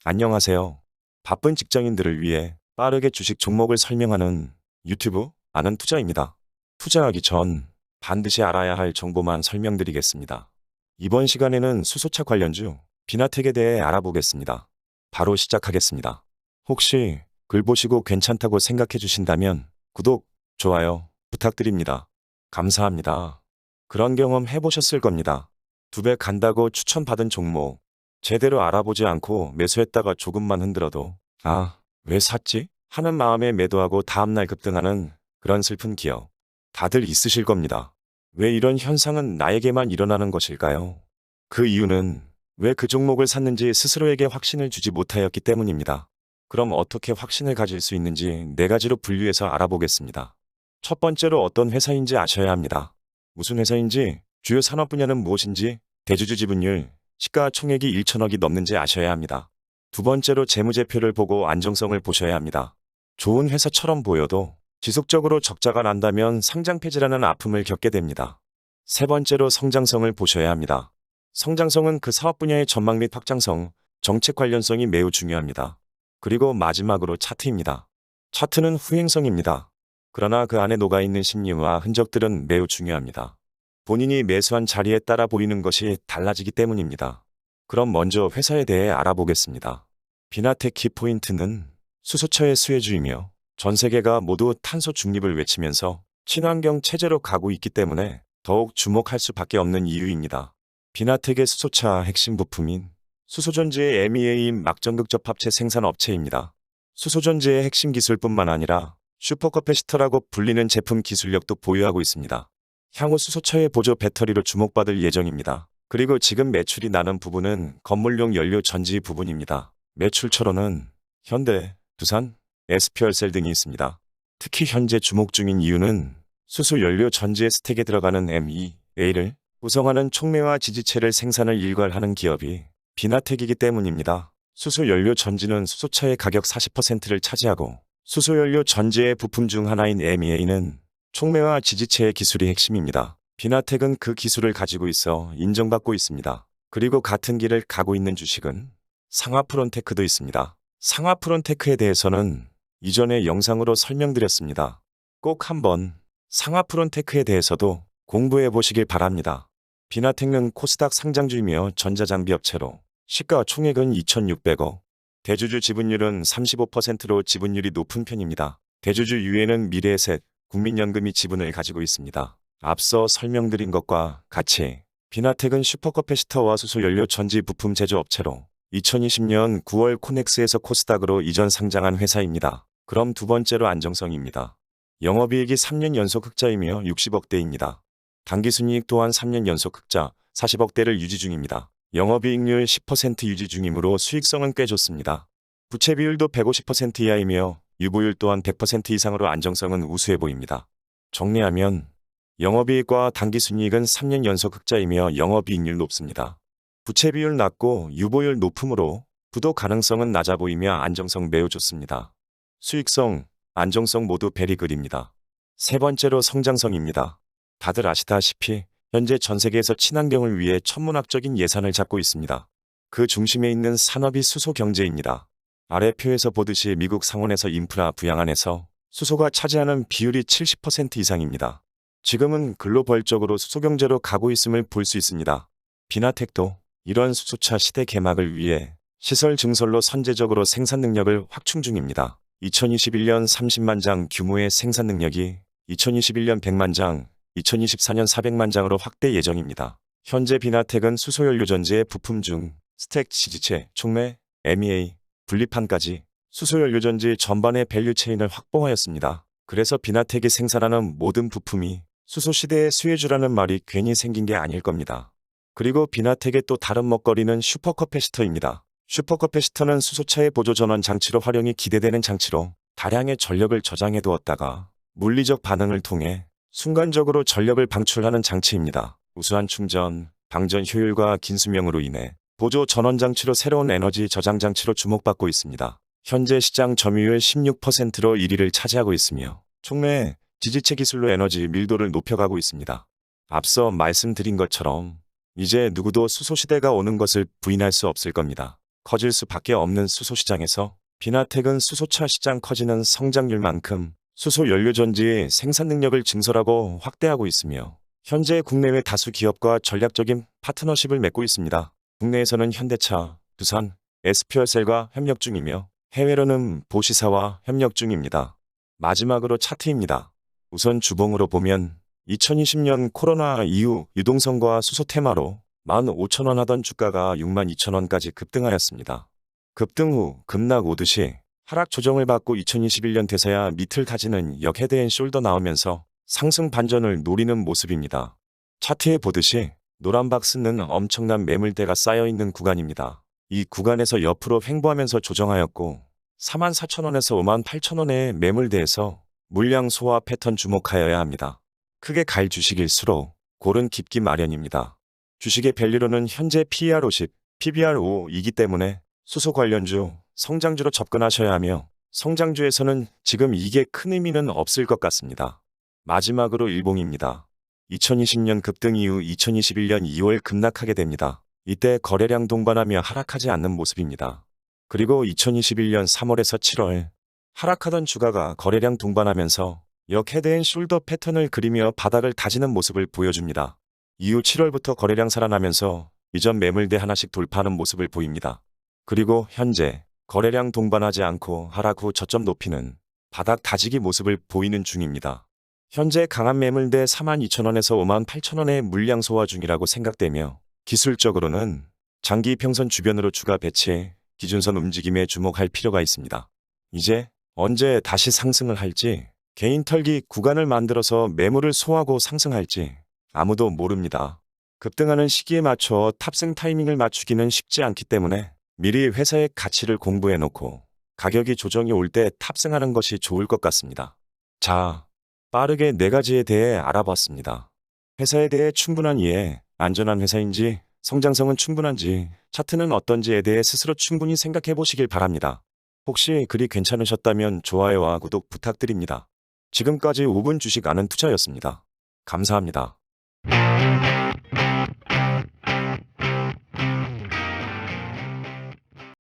안녕하세요. 바쁜 직장인들을 위해 빠르게 주식 종목을 설명하는 유튜브 아는 투자입니다. 투자하기 전 반드시 알아야 할 정보만 설명드리겠습니다. 이번 시간에는 수소차 관련주 비나텍에 대해 알아보겠습니다. 바로 시작하겠습니다. 혹시 글 보시고 괜찮다고 생각해 주신다면 구독, 좋아요 부탁드립니다. 감사합니다. 그런 경험 해보셨을 겁니다. 2배 간다고 추천받은 종목 제대로 알아보지 않고 매수했다가 조금만 흔들어도 왜 샀지? 하는 마음에 매도하고 다음날 급등하는 그런 슬픈 기억 다들 있으실 겁니다. 왜 이런 현상은 나에게만 일어나는 것일까요? 그 이유는 왜 그 종목을 샀는지 스스로에게 확신을 주지 못하였기 때문입니다. 그럼 어떻게 확신을 가질 수 있는지 4가지로 분류해서 알아보겠습니다. 첫 번째로 어떤 회사인지 아셔야 합니다. 무슨 회사인지, 주요 산업 분야는 무엇인지, 대주주 지분율, 시가총액이 1천억이 넘는지 아셔야 합니다. 두 번째로 재무제표를 보고 안정성을 보셔야 합니다. 좋은 회사처럼 보여도 지속적으로 적자가 난다면 상장 폐지라는 아픔을 겪게 됩니다. 세 번째로 성장성을 보셔야 합니다. 성장성은 그 사업 분야의 전망 및 확장성, 정책 관련성이 매우 중요합니다. 그리고 마지막으로 차트입니다. 차트는 후행성입니다. 그러나 그 안에 녹아있는 심리와 흔적들은 매우 중요합니다. 본인이 매수한 자리에 따라 보이는 것이 달라지기 때문입니다. 그럼 먼저 회사에 대해 알아보겠습니다. 비나텍 키포인트는 수소차의 수혜주이며 전 세계가 모두 탄소 중립을 외치면서 친환경 체제로 가고 있기 때문에 더욱 주목할 수밖에 없는 이유입니다. 비나텍의 수소차 핵심 부품인 수소전지의 MEA인 막전극접합체 생산 업체입니다. 수소전지의 핵심 기술뿐만 아니라 슈퍼커패시터라고 불리는 제품 기술력도 보유하고 있습니다. 향후 수소차의 보조 배터리로 주목받을 예정입니다. 그리고 지금 매출이 나는 부분은 건물용 연료 전지 부분입니다. 매출처로는 현대, 두산, SP열셀 등이 있습니다. 특히 현재 주목 중인 이유는 수소 연료 전지의 스택에 들어가는 MEA를 구성하는 촉매와 지지체를 생산을 일괄하는 기업이 비나텍이기 때문입니다. 수소 연료 전지는 수소차의 가격 40%를 차지하고 수소 연료 전지의 부품 중 하나인 MEA는 촉매와 지지체의 기술이 핵심입니다. 비나텍은 그 기술을 가지고 있어 인정받고 있습니다. 그리고 같은 길을 가고 있는 주식은 상하프론테크도 있습니다. 상하프론테크에 대해서는 이전에 영상으로 설명드렸습니다. 꼭 한번 상하프론테크에 대해서도 공부해 보시길 바랍니다. 비나텍은 코스닥 상장주이며 전자장비 업체로 시가총액은 2,600억, 대주주 지분율은 35%로 지분율이 높은 편입니다. 대주주 유에는 미래에셋, 국민연금이 지분을 가지고 있습니다. 앞서 설명드린 것과 같이 비나텍은 슈퍼커패시터와 수소연료 전지 부품 제조업체로 2020년 9월 코넥스에서 코스닥으로 이전 상장한 회사입니다. 그럼 두 번째로 안정성입니다. 영업이익이 3년 연속 흑자이며 60억대입니다. 당기순이익 또한 3년 연속 흑자 40억대를 유지 중입니다. 영업이익률 10% 유지 중이므로 수익성은 꽤 좋습니다. 부채 비율도 150% 이하이며 유보율 또한 100% 이상으로 안정성은 우수해 보입니다. 정리하면 영업이익과 당기순이익은 3년 연속 흑자이며 영업이익률 높습니다. 부채 비율 낮고 유보율 높으므로 부도 가능성은 낮아 보이며 안정성 매우 좋습니다. 수익성, 안정성 모두 베리글입니다. 세 번째로 성장성입니다. 다들 아시다시피 현재 전 세계에서 친환경을 위해 천문학적인 예산을 잡고 있습니다. 그 중심에 있는 산업이 수소 경제입니다. 아래 표에서 보듯이 미국 상원에서 인프라 부양안에서 수소가 차지하는 비율이 70% 이상입니다. 지금은 글로벌적으로 수소 경제로 가고 있음을 볼 수 있습니다. 비나텍도 이런 수소차 시대 개막을 위해 시설 증설로 선제적으로 생산 능력을 확충 중입니다. 2021년 30만 장 규모의 생산 능력이 2021년 100만 장, 2024년 400만 장으로 확대 예정입니다. 현재 비나텍은 수소연료전지의 부품 중 스택, 지지체, 촉매, MEA, 분리판까지 수소연료전지 전반의 밸류체인을 확보하였습니다. 그래서 비나텍이 생산하는 모든 부품이 수소시대의 수혜주라는 말이 괜히 생긴 게 아닐 겁니다. 그리고 비나텍의 또 다른 먹거리는 슈퍼커패시터입니다. 슈퍼커패시터는 수소차의 보조전원 장치로 활용이 기대되는 장치로 다량의 전력을 저장해 두었다가 물리적 반응을 통해 순간적으로 전력을 방출하는 장치입니다. 우수한 충전, 방전 효율과 긴 수명으로 인해 보조 전원 장치로 새로운 에너지 저장 장치로 주목받고 있습니다. 현재 시장 점유율 16%로 1위를 차지하고 있으며 촉매, 지지체 기술로 에너지 밀도를 높여가고 있습니다. 앞서 말씀드린 것처럼 이제 누구도 수소시대가 오는 것을 부인할 수 없을 겁니다. 커질 수밖에 없는 수소시장에서 비나텍은 수소차 시장 커지는 성장률만큼 수소 연료 전지의 생산 능력을 증설하고 확대하고 있으며 현재 국내외 다수 기업과 전략적인 파트너십을 맺고 있습니다. 국내에서는 현대차, 두산, SP혈셀과 협력 중이며 해외로는 보시사와 협력 중입니다. 마지막으로 차트입니다. 우선 주봉으로 보면 2020년 코로나 이후 유동성과 수소 테마로 15,000원 하던 주가가 62,000원까지 급등하였습니다. 급등 후 급락 오듯이 하락 조정을 받고 2021년 돼서야 밑을 다지는 헤드앤숄더 나오면서 상승 반전을 노리는 모습입니다. 차트에 보듯이 노란 박스는 엄청난 매물대가 쌓여있는 구간입니다. 이 구간에서 옆으로 횡보하면서 조정하였고 44,000원에서 58,000원의 매물대에서 물량 소화 패턴 주목하여야 합니다. 크게 갈 주식일수록 골은 깊기 마련입니다. 주식의 밸류로는 현재 PER 50, PBR 5이기 때문에 수소 관련주, 성장주로 접근하셔야 하며 성장주에서는 지금 이게 큰 의미는 없을 것 같습니다. 마지막으로 일봉입니다. 2020년 급등 이후 2021년 2월 급락하게 됩니다. 이때 거래량 동반하며 하락하지 않는 모습입니다. 그리고 2021년 3월에서 7월 하락하던 주가가 거래량 동반하면서 헤드앤숄더 패턴을 그리며 바닥을 다지는 모습을 보여줍니다. 이후 7월부터 거래량 살아나면서 이전 매물대 하나씩 돌파하는 모습을 보입니다. 그리고 현재 거래량 동반하지 않고 하락 후 저점 높이는 바닥 다지기 모습을 보이는 중입니다. 현재 강한 매물대 42,000원에서 58,000원의 물량 소화 중이라고 생각되며 기술적으로는 장기 평선 주변으로 주가 배치, 기준선 움직임에 주목할 필요가 있습니다. 이제 언제 다시 상승을 할지 개인 털기 구간을 만들어서 매물을 소화하고 상승할지 아무도 모릅니다. 급등하는 시기에 맞춰 탑승 타이밍을 맞추기는 쉽지 않기 때문에 미리 회사의 가치를 공부해 놓고 가격이 조정이 올 때 탑승하는 것이 좋을 것 같습니다. 자, 빠르게 4가지에 대해 알아봤습니다. 회사에 대해 충분한 이해, 안전한 회사인지, 성장성은 충분한지, 차트는 어떤지에 대해 스스로 충분히 생각해 보시길 바랍니다. 혹시 글이 괜찮으셨다면 좋아요와 구독 부탁드립니다. 지금까지 5분 주식 아는 투자였습니다. 감사합니다.